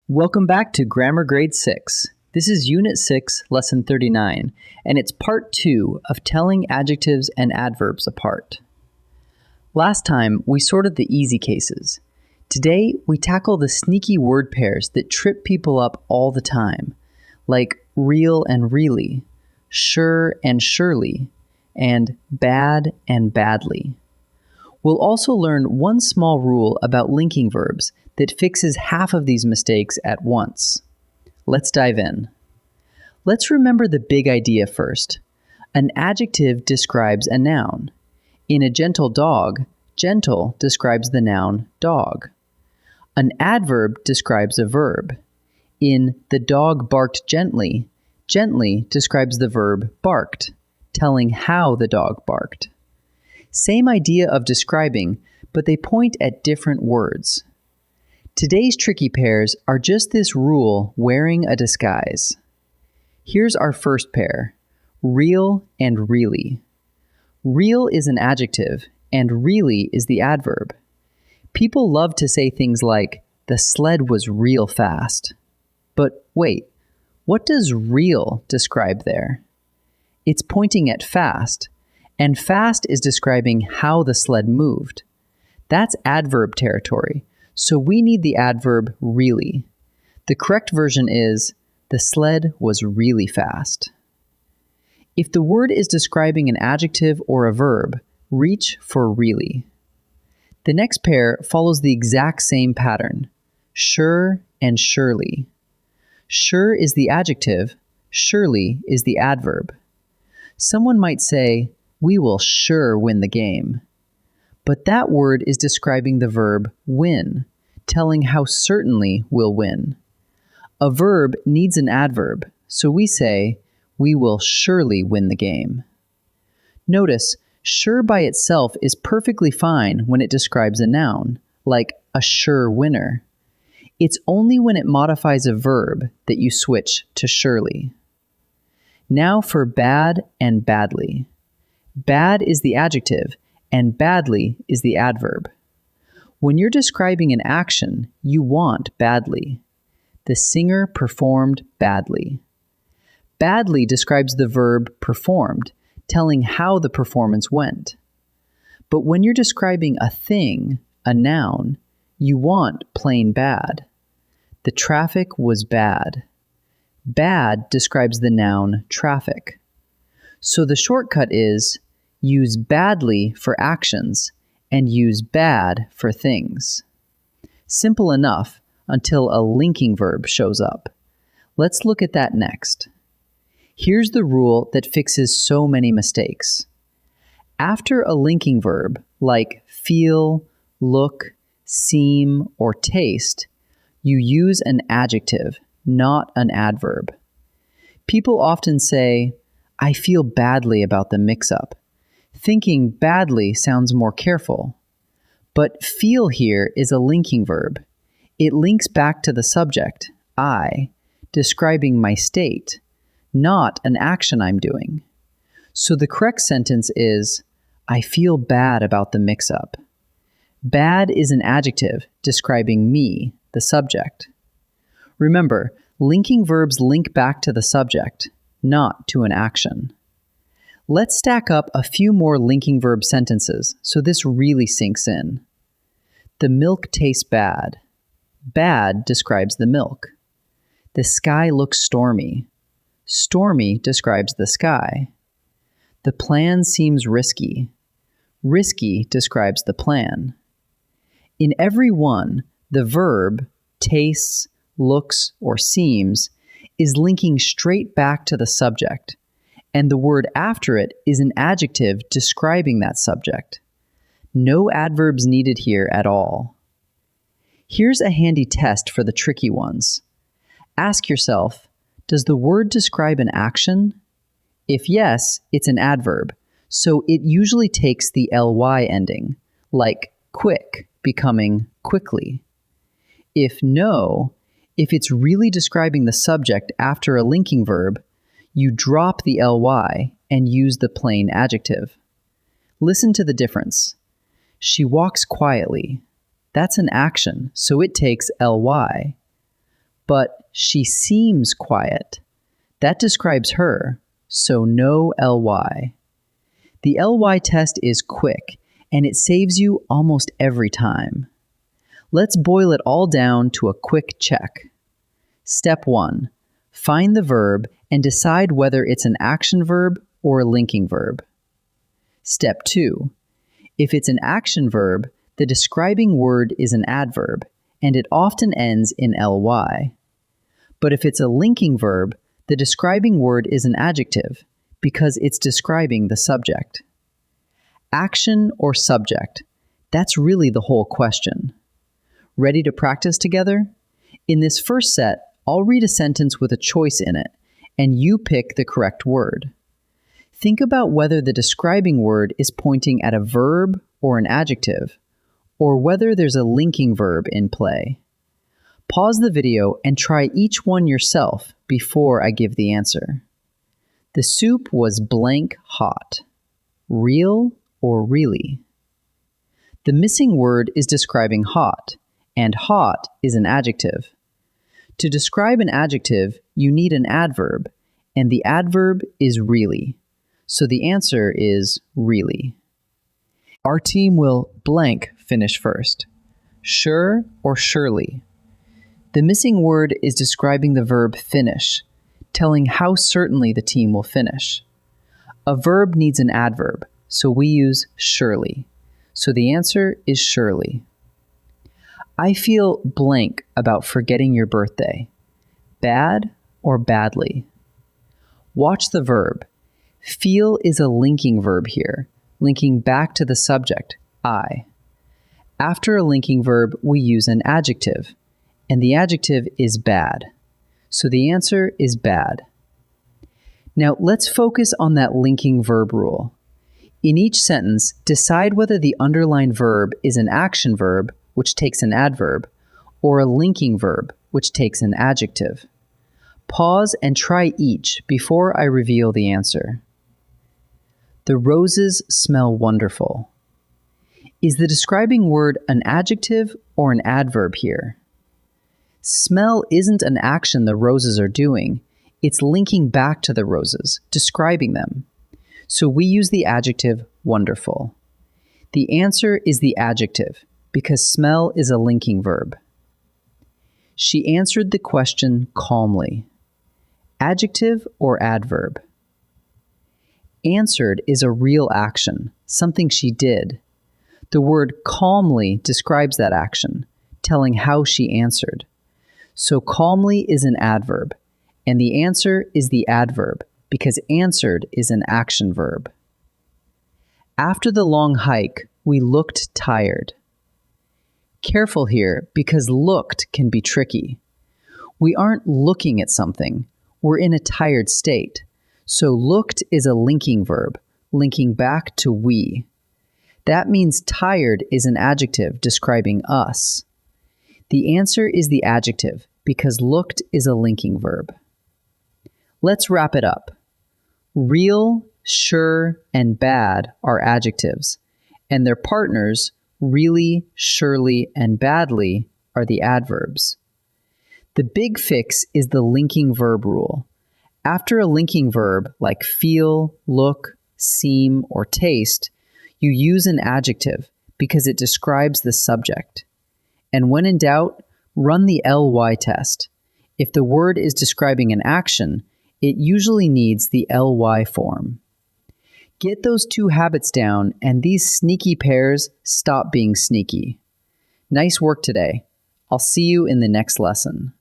Welcome back to Grammar Grade 6. This is Unit 6, Lesson 39, and it's Part 2 of telling adjectives and adverbs apart. Last time, we sorted the easy cases. Today, we tackle the sneaky word pairs that trip people up all the time, like real and really, sure and surely, and bad and badly. We'll also learn one small rule about linking verbs that fixes half of these mistakes at once. Let's dive in. Let's remember the big idea first. An adjective describes a noun. In a gentle dog, gentle describes the noun dog. An adverb describes a verb. In the dog barked gently, gently describes the verb barked, telling how the dog barked. Same idea of describing, but they point at different words. Today's tricky pairs are just this rule wearing a disguise. Here's our first pair, real and really. Real is an adjective, and really is the adverb. People love to say things like, the sled was real fast. But wait, what does real describe there? It's pointing at fast, and fast is describing how the sled moved. That's adverb territory. So we need the adverb really. The correct version is, the sled was really fast. If the word is describing an adjective or a verb, reach for really. The next pair follows the exact same pattern, sure and surely. Sure is the adjective, surely is the adverb. Someone might say, we will sure win the game. But that word is describing the verb win, telling how certainly we'll win. A verb needs an adverb, so we say, we will surely win the game. Notice, sure by itself is perfectly fine when it describes a noun, like a sure winner. It's only when it modifies a verb that you switch to surely. Now for bad and badly. Bad is the adjective, and badly is the adverb. When you're describing an action, you want badly. The singer performed badly. Badly describes the verb performed, telling how the performance went. But when you're describing a thing, a noun, you want plain bad. The traffic was bad. Bad describes the noun traffic. So the shortcut is use badly for actions and use bad for things. Simple enough until a linking verb shows up. Let's look at that next. Here's the rule that fixes so many mistakes. After a linking verb, like feel, look, seem, or taste, you use an adjective, not an adverb. People often say, I feel badly about the mix-up. Thinking badly sounds more careful. But feel here is a linking verb. It links back to the subject, I, describing my state, not an action I'm doing. So the correct sentence is, I feel bad about the mix-up. Bad is an adjective describing me, the subject. Remember, linking verbs link back to the subject, not to an action. Let's stack up a few more linking verb sentences so this really sinks in. The milk tastes bad. Bad describes the milk. The sky looks stormy. Stormy describes the sky. The plan seems risky. Risky describes the plan. In every one, the verb, tastes, looks, or seems, is linking straight back to the subject, and the word after it is an adjective describing that subject. No adverbs needed here at all. Here's a handy test for the tricky ones. Ask yourself, does the word describe an action? If yes, it's an adverb, so it usually takes the ly ending, like quick becoming quickly. If no, if it's really describing the subject after a linking verb, you drop the ly and use the plain adjective. Listen to the difference. She walks quietly. That's an action, so it takes ly. But she seems quiet. That describes her, so no ly. The ly test is quick, and it saves you almost every time. Let's boil it all down to a quick check. Step 1. Find the verb and decide whether it's an action verb or a linking verb. Step 2. If it's an action verb, the describing word is an adverb, and it often ends in ly. But if it's a linking verb, the describing word is an adjective, because it's describing the subject. Action or subject? That's really the whole question. Ready to practice together? In this first set, I'll read a sentence with a choice in it, and you pick the correct word. Think about whether the describing word is pointing at a verb or an adjective, or whether there's a linking verb in play. Pause the video and try each one yourself before I give the answer. The soup was blank hot. Real or really? The missing word is describing hot, and hot is an adjective. To describe an adjective, you need an adverb, and the adverb is really. So the answer is really. Our team will blank finish first. Sure or surely? The missing word is describing the verb finish, telling how certainly the team will finish. A verb needs an adverb, so we use surely. So the answer is surely. I feel blank about forgetting your birthday. Bad or badly? Watch the verb. Feel is a linking verb here, linking back to the subject, I. After a linking verb, we use an adjective, and the adjective is bad. So the answer is bad. Now let's focus on that linking verb rule. In each sentence, decide whether the underlined verb is an action verb, which takes an adverb, or a linking verb, which takes an adjective. Pause and try each before I reveal the answer. The roses smell wonderful. Is the describing word an adjective or an adverb here? Smell isn't an action the roses are doing. It's linking back to the roses, describing them. So we use the adjective wonderful. The answer is the adjective, because smell is a linking verb. She answered the question calmly. Adjective or adverb? Answered is a real action, something she did. The word calmly describes that action, telling how she answered. So calmly is an adverb, and the answer is the adverb, because answered is an action verb. After the long hike, we looked tired. Careful here, because looked can be tricky. We aren't looking at something, we're in a tired state. So looked is a linking verb, linking back to we. That means tired is an adjective describing us. The answer is the adjective, because looked is a linking verb. Let's wrap it up. Real, sure, and bad are adjectives, and their partners, really, surely, and badly, are the adverbs. The big fix is the linking verb rule. After a linking verb like feel, look, seem, or taste, you use an adjective because it describes the subject. And when in doubt, run the ly test. If the word is describing an action, it usually needs the ly form. Get those two habits down, and these sneaky pairs stop being sneaky. Nice work today. I'll see you in the next lesson.